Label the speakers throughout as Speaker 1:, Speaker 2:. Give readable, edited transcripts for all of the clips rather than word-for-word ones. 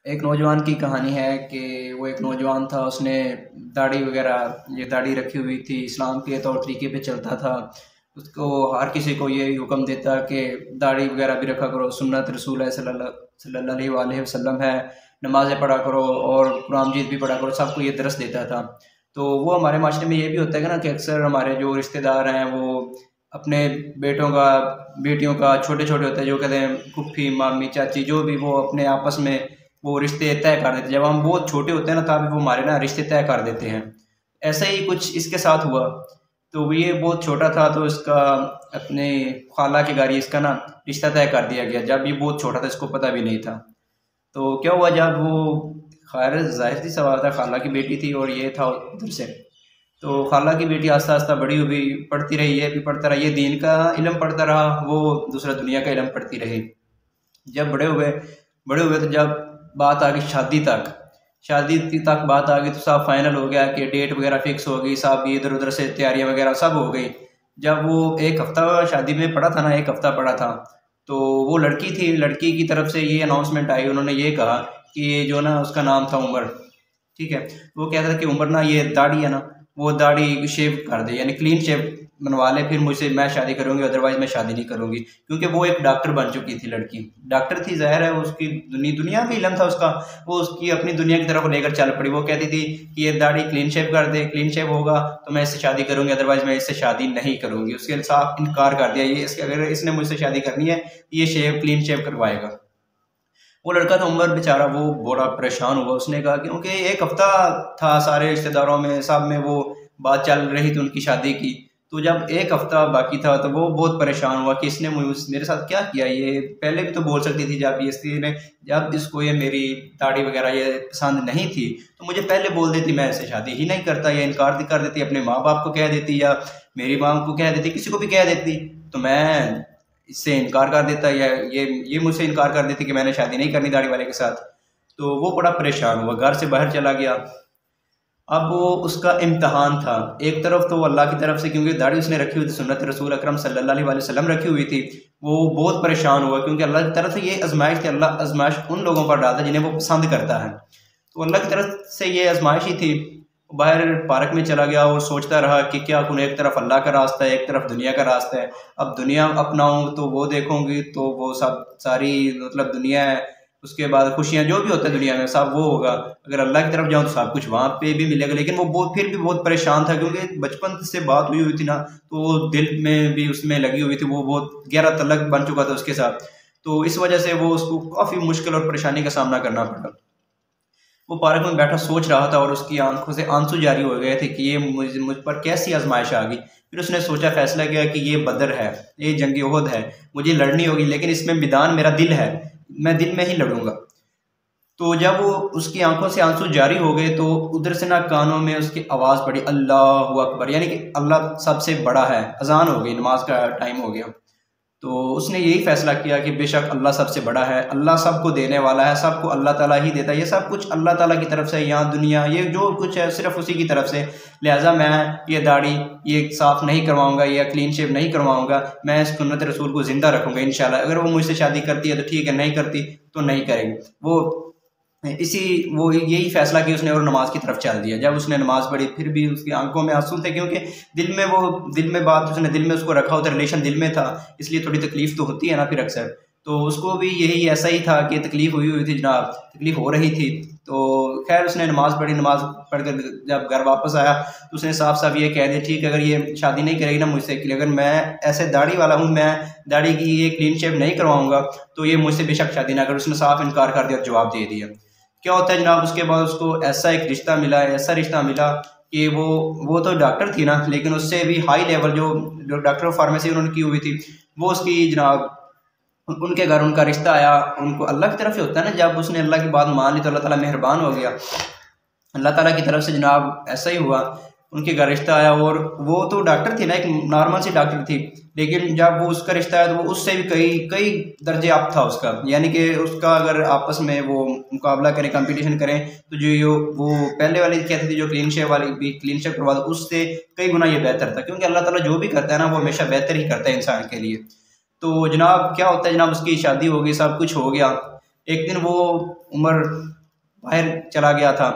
Speaker 1: एक नौजवान की कहानी है कि वो एक नौजवान था। उसने दाढ़ी वगैरह ये दाढ़ी रखी हुई थी, इस्लाम के तौर तरीके पे चलता था। उसको हर किसी को ये हुक्म देता कि दाढ़ी वगैरह भी रखा करो, सुन्नत रसूल है सल्लल्लाहु अलैहि वसल्लम है, नमाज़ें पढ़ा करो और कुरान मजीद भी पढ़ा करो, सबको ये दरस देता था। तो वो हमारे माशरे में ये भी होता है ना कि अक्सर हमारे जो रिश्तेदार हैं वो अपने बेटों का बेटियों का छोटे छोटे होते हैं, जो कहते हैं फूफी मामी चाची जो भी, वो अपने आपस में वो रिश्ते तय कर देते हैं। जब हम बहुत छोटे होते हैं ना तभी वो हमारे ना रिश्ते तय कर देते हैं। ऐसा ही कुछ इसके साथ हुआ। तो ये बहुत छोटा था तो इसका अपने खाला के घर ही इसका ना रिश्ता तय कर दिया गया। जब ये बहुत छोटा था इसको पता भी नहीं था। तो क्या हुआ, जब वो खैर जाहिर सी सवाल था, खाला की बेटी थी और ये था उधर से। तो खाला की बेटी आस्ता आस्ता बड़ी हुई, पढ़ती रही, ये भी पढ़ता रहा, ये दीन का इल्म पढ़ता रहा, वो दूसरा दुनिया का इल्म पढ़ती रही। जब बड़े हुए तो जब बात आ गई शादी तक बात आ गई तो सब फाइनल हो गया कि डेट वगैरह फिक्स हो गई, सब इधर उधर से तैयारियां वगैरह सब हो गई। जब वो एक हफ्ता शादी में पड़ा था ना, एक हफ्ता पड़ा था, तो वो लड़की थी, लड़की की तरफ से ये अनाउंसमेंट आई, उन्होंने ये कहा कि ये जो ना उसका नाम था उमर, ठीक है। वो कहता था कि उमर ना ये दाढ़ी है ना, वो दाढ़ी शेव कर दे, यानी क्लीन शेव बनवा ले, फिर मुझसे मैं शादी करूंगी, अदरवाइज मैं शादी नहीं करूंगी। क्योंकि वो एक डॉक्टर बन चुकी थी, लड़की डॉक्टर थी, जाहिर है उसकी दुनिया का इलम था उसका। वो उसकी अपनी दुनिया की तरफ लेकर चल पड़ी। वो कहती थी कि ये दाढ़ी क्लीन शेव कर दे, क्लीन शेव होगा तो मैं इससे शादी करूंगी, अदरवाइज मैं इससे शादी नहीं करूंगी। उसके साफ इनकार कर दिया, ये इसके अगर इसने मुझसे शादी करनी है ये शेव क्लीन शेव करवाएगा। वो लड़का था उमर बेचारा, वो बड़ा परेशान हुआ। उसने कहा क्योंकि एक हफ्ता था, सारे रिश्तेदारों में सब में वो बात चल रही थी उनकी शादी की। तो जब एक हफ्ता बाकी था तो वो बहुत परेशान हुआ कि इसने मेरे साथ क्या किया। ये पहले भी तो बोल सकती थी, जब इसने जब इसको ये मेरी दाढ़ी वगैरह ये पसंद नहीं थी तो मुझे पहले बोल देती, मैं इससे शादी ही नहीं करता, या इनकार कर देती, अपने माँ बाप को कह देती या मेरी माँ को कह देती, किसी को भी कह देती, तो मैं इससे इनकार कर देता, या ये मुझसे इनकार कर देती कि मैंने शादी नहीं करनी दाढ़ी वाले के साथ। तो वो बड़ा परेशान हुआ, घर से बाहर चला गया। अब वो उसका इम्तहान था, एक तरफ तो अल्लाह की तरफ से, क्योंकि दाढ़ी उसने रखी हुई थी, सुन्नत रसूल अकरम सल्लल्लाहु अलैहि वसल्लम रखी हुई थी। वो बहुत परेशान हुआ क्योंकि अल्लाह की तरफ से ये आजमाइश थी। अल्लाह आजमाइश उन लोगों पर डालता है जिन्हें वो पसंद करता है। तो अल्लाह की तरफ से ये आजमाइश ही थी। बाहर पार्क में चला गया और सोचता रहा कि क्या करूँ, एक तरफ अल्लाह का रास्ता है, एक तरफ दुनिया का रास्ता है। अब दुनिया अपनाऊं तो वो देखूंगी तो वो सब सारी मतलब दुनिया है, उसके बाद खुशियां जो भी होता है दुनिया में सब वो होगा। अगर अल्लाह की तरफ जाऊं तो सब कुछ वहां पे भी मिलेगा। लेकिन वो बहुत फिर भी बहुत परेशान था क्योंकि बचपन से बात हुई थी ना, तो वो दिल में भी उसमें लगी हुई थी, वो बहुत गहरा तल्लक बन चुका था उसके साथ। तो इस वजह से वो उसको काफी मुश्किल और परेशानी का सामना करना पड़ा। वो पार्क में बैठा सोच रहा था और उसकी आंखों से आंसू जारी हो गए थे कि ये मुझ पर कैसी आजमाइश आ गई। फिर उसने सोचा, फैसला किया कि ये बदर है, ये जंग ओहद है, मुझे लड़नी होगी, लेकिन इसमें मैदान मेरा दिल है, मैं दिल में ही लड़ूंगा। तो जब वो उसकी आंखों से आंसू जारी हो गए तो उधर से ना कानों में उसकी आवाज़ पड़ी, अल्लाह अकबर, यानी कि अल्लाह सबसे बड़ा है। अजान हो गई, नमाज का टाइम हो गया। तो उसने यही फैसला किया कि बेशक अल्लाह सबसे बड़ा है, अल्लाह सबको देने वाला है, सबको अल्लाह ताला ही देता है, ये सब कुछ अल्लाह ताला की तरफ से, यहाँ दुनिया ये जो कुछ है सिर्फ उसी की तरफ से। लिहाजा मैं ये दाढ़ी ये साफ़ नहीं करवाऊंगा, या क्लीन शेव नहीं करवाऊंगा, मैं इस सुन्नत रसूल को ज़िंदा रखूंगा इंशाल्लाह। अगर वो मुझसे शादी करती है तो ठीक है, नहीं करती तो नहीं करेगी। इसी वो यही फैसला कि उसने और नमाज की तरफ चल दिया। जब उसने नमाज पढ़ी फिर भी उसकी आंखों में आंसू थे, क्योंकि दिल में बात उसने दिल में उसको रखा होता, रिलेशन दिल में था, इसलिए थोड़ी तकलीफ तो होती है ना फिर अक्सर। तो उसको भी यही ऐसा ही था कि तकलीफ हुई थी जनाब, तकलीफ हो रही थी। तो खैर उसने नमाज पढ़ी, नमाज पढ़कर जब घर वापस आया तो उसने साफ साफ ये कह दिया, ठीक है अगर ये शादी नहीं करेगी ना मुझसे, कि अगर मैं ऐसे दाढ़ी वाला हूँ, मैं दाढ़ी की ये क्लीन शेव नहीं करवाऊंगा तो ये मुझसे बेशक शादी ना कर। उसने साफ इनकार कर दिया, जवाब दे दिया। क्या होता है जनाब, उसके बाद उसको ऐसा एक रिश्ता मिला, ऐसा रिश्ता मिला कि वो तो डॉक्टर थी ना, लेकिन उससे भी हाई लेवल जो डॉक्टर ऑफ फार्मेसी उन्होंने की हुई थी, वो उसकी जनाब उनके घर उनका रिश्ता आया। उनको अल्लाह की तरफ से होता है ना, जब उसने अल्लाह की बात मान ली तो अल्लाह ताला मेहरबान हो गया। अल्लाह ताला की तरफ से जनाब ऐसा ही हुआ, उनके घर रिश्ता आया। और वो तो डॉक्टर थी ना, एक नॉर्मल सी डॉक्टर थी, लेकिन जब वो उसका रिश्ता आया तो वो उससे भी कई कई दर्जे अप था उसका। यानी कि उसका अगर आपस में वो मुकाबला करें, कंपटीशन करें, तो जो वो पहले वाली कहती थी जो क्लीन शेव वाली भी क्लीन शेव करवा दो, उससे कई गुना ये बेहतर था। क्योंकि अल्लाह ताला जो भी करता है ना वो हमेशा बेहतर ही करता है इंसान के लिए। तो जनाब क्या होता है जनाब, उसकी शादी हो गई, सब कुछ हो गया। एक दिन वो उमर बाहर चला गया था,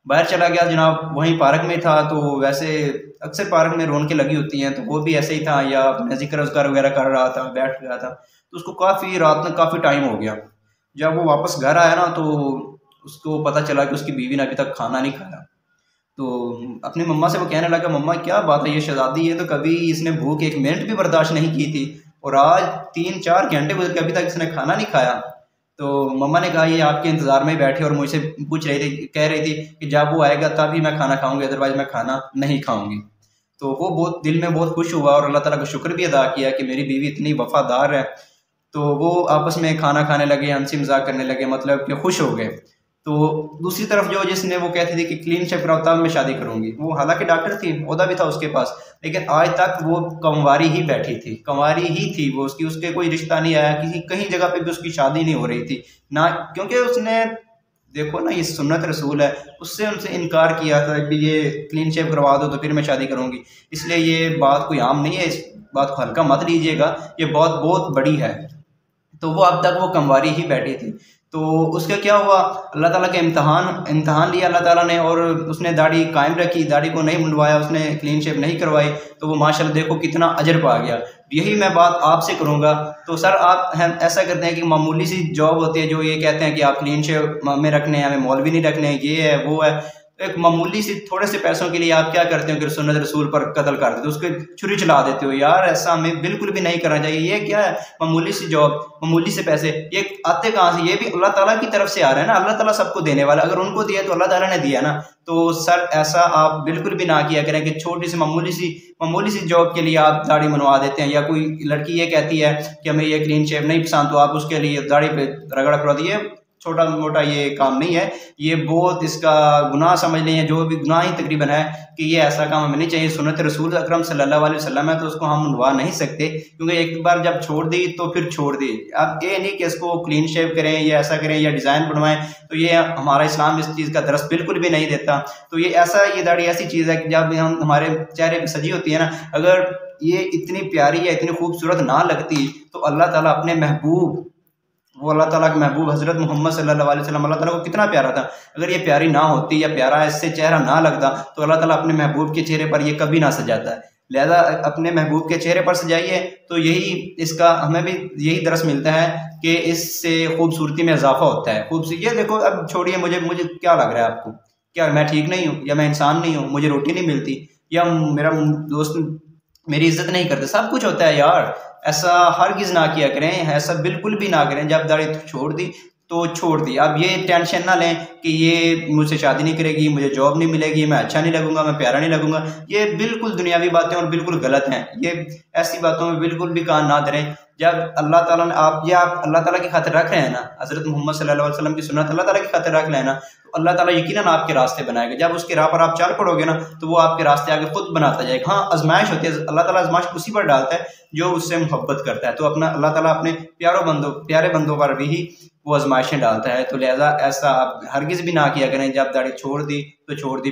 Speaker 1: बाहर चला गया जनाब, वहीं पार्क में था। तो वैसे अक्सर पार्क में रौनकें लगी होती हैं, तो वो भी ऐसे ही था या अपना जिक्र उज़कार वगैरह कर रहा था, बैठ गया था। तो उसको काफ़ी रात में काफ़ी टाइम हो गया। जब वो वापस घर आया ना, तो उसको पता चला कि उसकी बीवी ने अभी तक खाना नहीं खाया। तो अपनी मम्मा से वो कहने लगा, मम्मा क्या बात है, ये शहज़ादी है तो कभी इसने भूख एक मिनट भी बर्दाश्त नहीं की थी, और आज 3-4 घंटे गुजर के अभी तक इसने खाना नहीं खाया। तो मम्मा ने कहा ये आपके इंतज़ार में ही बैठी और मुझसे पूछ रही थी, कह रही थी कि जब वो आएगा तभी मैं खाना खाऊंगी, अदरवाइज मैं खाना नहीं खाऊंगी। तो वो बहुत दिल में बहुत खुश हुआ और अल्लाह ताला का शुक्र भी अदा किया कि मेरी बीवी इतनी वफादार है। तो वो आपस में खाना खाने लगे, हंसी मजाक करने लगे, मतलब कि खुश हो गए। तो दूसरी तरफ जो जिसने वो कहती थी कि क्लीन शेप कराओ तब मैं शादी करूंगी, वो हालांकि डॉक्टर थी, ओहदा भी था उसके पास, लेकिन आज तक वो कंवारी ही बैठी थी, कंवारी ही थी वो, उसकी उसके कोई रिश्ता नहीं आया, किसी कहीं जगह पे भी उसकी शादी नहीं हो रही थी ना, क्योंकि उसने देखो ना ये सुन्नत रसूल है, उससे उनसे इनकार किया था कि ये क्लीन शेप करवा दो तो फिर मैं शादी करूंगी। इसलिए ये बात कोई आम नहीं है, इस बात को हल्का मत लीजिएगा, ये बहुत बहुत बड़ी है। तो वो अब तक वो कंवारी ही बैठी थी। तो उसका क्या हुआ, अल्लाह ताला के इम्तहान लिया अल्लाह ताला ने, और उसने दाढ़ी कायम रखी, दाढ़ी को नहीं मुंडवाया, उसने क्लीन शेप नहीं करवाई, तो वो माशाल्लाह देखो कितना अजर पा गया। यही मैं बात आपसे करूँगा। तो सर आप हम ऐसा करते हैं कि मामूली सी जॉब होती है, जो ये कहते हैं कि आप क्लीन शेप में रखने हैं, हमें मौलवी नहीं रखने हैं, ये है वो है, एक मामूली सी थोड़े से पैसों के लिए आप क्या करते हो कि सुन्नत रसूल पर कत्ल कर देते हो, उसके छुरी चला देते हो। यार ऐसा हमें बिल्कुल भी नहीं करना चाहिए। ये क्या है, मामूली सी जॉब, मामूली से पैसे, ये आते कहाँ से, ये भी अल्लाह ताला की तरफ से आ रहे हैं ना, अल्लाह ताला सबको देने वाला, अगर उनको दिया तो अल्लाह ताला ने दिया ना। तो सर ऐसा आप बिल्कुल भी ना किया करें कि छोटी सी मामूली सी जॉब के लिए आप दाढ़ी मनवा देते हैं, या कोई लड़की ये कहती है कि हमें ये क्लीन शेप नहीं पसंद, तो आप उसके लिए दाढ़ी पे रगड़ा करवा दिए। छोटा मोटा ये काम नहीं है, ये बहुत इसका गुनाह समझ लें, जो भी गुनाह ही तकरीबन है, कि ये ऐसा काम हमें नहीं चाहिए। सुन्नत रसूल अकरम सल्लल्लाहु अलैहि वसल्लम है, तो उसको हम मनवा नहीं सकते, क्योंकि एक बार जब छोड़ दी तो फिर छोड़ दी। अब ये नहीं कि इसको क्लीन शेव करें या ऐसा करें या डिज़ाइन बनवाएं, तो ये हमारा इस्लाम इस चीज़ का दरस बिल्कुल भी नहीं देता। तो ये ऐसा, ये दाढ़ी ऐसी चीज़ है कि जब हम हमारे चेहरे पर सजी होती है ना, अगर ये इतनी प्यारी या इतनी खूबसूरत ना लगती तो अल्लाह ताला अपने महबूब, वो अल्लाह ताला के महबूब हज़रत मोहम्मद सल्लल्लाहु अलैहि वसल्लम, अल्लाह ताला को कितना प्यारा था, अगर ये प्यारी ना होती या प्यारा इससे चेहरा ना लगता तो अल्लाह ताला अपने महबूब के चेहरे पर ये कभी ना सजाता है। लिहाजा अपने महबूब के चेहरे पर सजाइए, तो यही इसका हमें भी यही दरस मिलता है कि इससे खूबसूरती में इजाफा होता है। खूबसूरती ये देखो, अब छोड़िए, मुझे मुझे क्या लग रहा है आपको, क्या मैं ठीक नहीं हूँ, या मैं इंसान नहीं हूँ, मुझे रोटी नहीं मिलती, या मेरा दोस्त मेरी इज्जत नहीं करते, सब कुछ होता है यार। ऐसा हरगिज़ ना किया करें, ऐसा बिल्कुल भी ना करें। जब दाढ़ी छोड़ दी तो छोड़ दी, अब ये टेंशन ना लें कि ये मुझसे शादी नहीं करेगी, मुझे जॉब नहीं मिलेगी, मैं अच्छा नहीं लगूंगा, मैं प्यारा नहीं लगूंगा। ये बिल्कुल दुनियावी बातें और बिल्कुल गलत हैं। ये ऐसी बातों में बिल्कुल भी कान ना धरें। जब अल्लाह ताला ने आप अल्लाह ताला की खातिर रख रहे हैं ना, हज़रत मोहम्मद सल्लल्लाहु अलैहि वसल्लम की सुन्नत अल्लाह ताला की खातिर रख लेना, तो अल्लाह ताला यकीनन आपके रास्ते बनाएगा। जब उसके राह पर आप चल पड़ोगे ना, तो वो आपके रास्ते आगे खुद बनाता जाएगा। हाँ, आजमाइश होती है, अल्लाह ताला आजमाइश उसी पर डालता है जो उससे मोहब्बत करता है। तो अपना अल्लाह ताला अपने प्यारे बंदों पर भी वो आजमाइशें डालता है। तो लिहाजा ऐसा आप हरगिज़ भी ना किया करें, जब दाढ़ी छोड़ दी तो छोड़ दी।